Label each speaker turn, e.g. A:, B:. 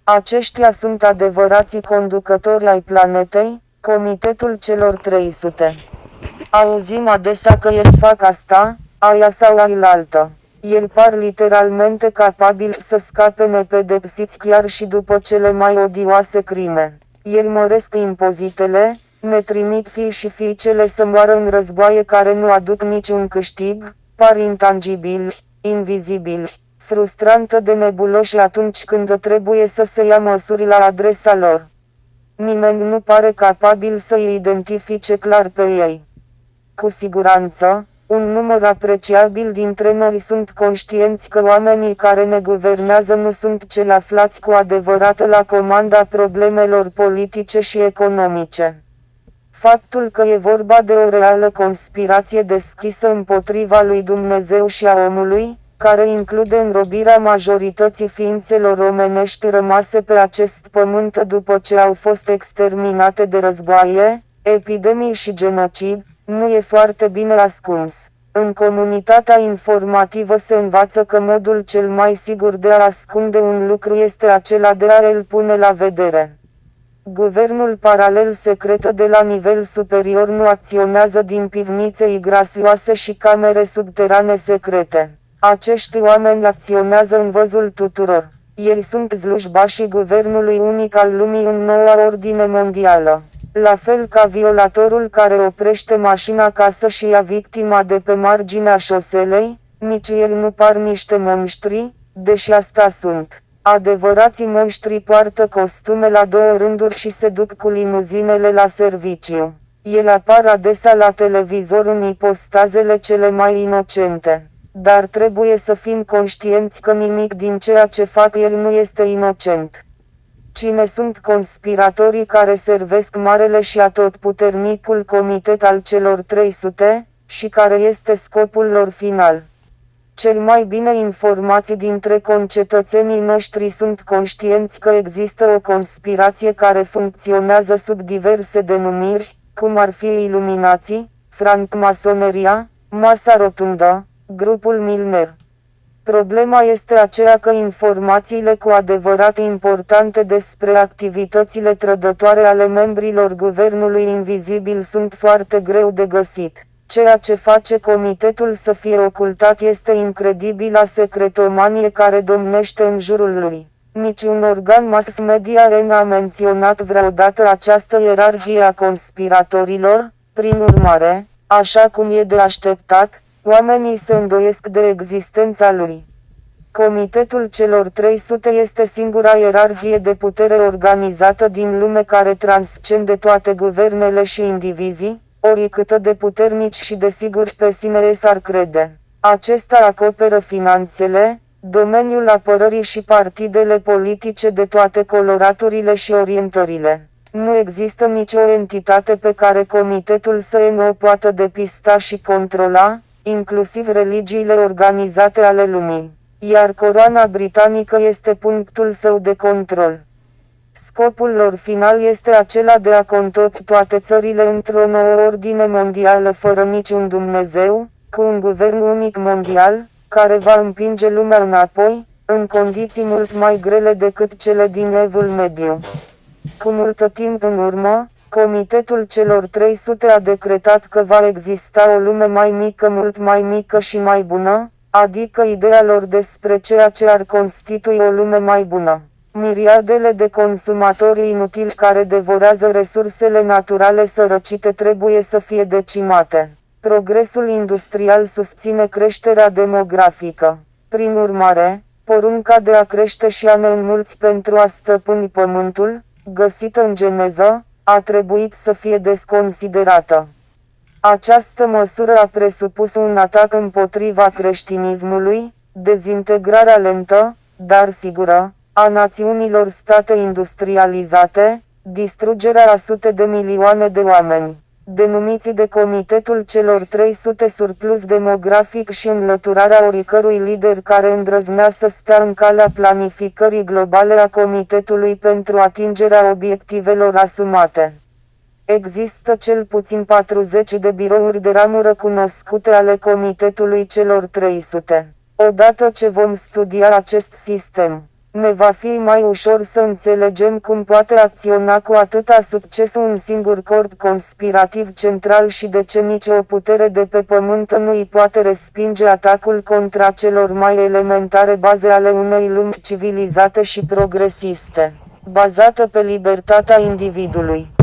A: Aceștia sunt adevărații conducători ai planetei, Comitetul celor 300. Auzim adesea că el fac asta, aia sau ailaltă. El par literalmente capabil să scape nepedepsiți chiar și după cele mai odioase crime. El măresc impozitele, ne trimit fii și fiicele să moară în războaie care nu aduc niciun câștig, par intangibili, invizibili, frustrantă de nebuloși atunci când trebuie să se ia măsuri la adresa lor. Nimeni nu pare capabil să îi identifice clar pe ei. Cu siguranță, un număr apreciabil dintre noi sunt conștienți că oamenii care ne guvernează nu sunt cei aflați cu adevărat la comanda problemelor politice și economice. Faptul că e vorba de o reală conspirație deschisă împotriva lui Dumnezeu și a omului, care include înrobirea majorității ființelor omenești rămase pe acest pământ după ce au fost exterminate de războaie, epidemii și genocid, nu e foarte bine ascuns. În comunitatea informativă se învață că modul cel mai sigur de a ascunde un lucru este acela de a îl pune la vedere. Guvernul paralel secret de la nivel superior nu acționează din pivnițe grasioase și camere subterane secrete. Acești oameni acționează în văzul tuturor. Ei sunt slujbașii guvernului unic al lumii în noua ordine mondială. La fel ca violatorul care oprește mașina ca să-și ia victima de pe marginea șoselei, nici ei nu par niște monștri, deși asta sunt. Adevărații monștri poartă costume la două rânduri și se duc cu limuzinele la serviciu. Ele apar adesea la televizor în ipostazele cele mai inocente. Dar trebuie să fim conștienți că nimic din ceea ce fac el nu este inocent. Cine sunt conspiratorii care servesc marele și atotputernicul comitet al celor 300, și care este scopul lor final? Cel mai bine informați dintre concetățenii noștri sunt conștienți că există o conspirație care funcționează sub diverse denumiri, cum ar fi iluminații, francmasoneria, masa rotundă, grupul Milner. Problema este aceea că informațiile cu adevărat importante despre activitățile trădătoare ale membrilor guvernului invizibil sunt foarte greu de găsit. Ceea ce face comitetul să fie ocultat este incredibila secretomanie care domnește în jurul lui. Niciun organ mass media n-a menționat vreodată această ierarhie a conspiratorilor, prin urmare, așa cum e de așteptat, oamenii se îndoiesc de existența lui. Comitetul celor 300 este singura ierarhie de putere organizată din lume care transcende toate guvernele și indivizii, oricât de puternici și de siguri pe sine s-ar crede. Acesta acoperă finanțele, domeniul apărării și partidele politice de toate coloraturile și orientările. Nu există nicio entitate pe care comitetul să nu o poată depista și controla, inclusiv religiile organizate ale lumii. Iar coroana britanică este punctul său de control. Scopul lor final este acela de a contopi toate țările într-o nouă ordine mondială fără niciun Dumnezeu, cu un guvern unic mondial, care va împinge lumea înapoi, în condiții mult mai grele decât cele din Evul Mediu. Cu mult timp în urmă, Comitetul celor 300 a decretat că va exista o lume mai mică, mult mai mică și mai bună, adică ideea lor despre ceea ce ar constitui o lume mai bună. Miriadele de consumatori inutili care devorează resursele naturale sărăcite trebuie să fie decimate. Progresul industrial susține creșterea demografică. Prin urmare, porunca de a crește și a ne înmulți pentru a stăpâni pământul, găsită în Geneză, a trebuit să fie desconsiderată. Această măsură a presupus un atac împotriva creștinismului, dezintegrarea lentă, dar sigură, a națiunilor state industrializate, distrugerea a sute de milioane de oameni, denumiți de Comitetul celor 300 surplus demografic și înlăturarea oricărui lider care îndrăznea să stea în calea planificării globale a Comitetului pentru atingerea obiectivelor asumate. Există cel puțin 40 de birouri de ramură cunoscute ale Comitetului celor 300. Odată ce vom studia acest sistem, Ne va fi mai ușor să înțelegem cum poate acționa cu atâta succes un singur corp conspirativ central și de ce nicio putere de pe pământ nu îi poate respinge atacul contra celor mai elementare baze ale unei lumi civilizate și progresiste, bazată pe libertatea individului.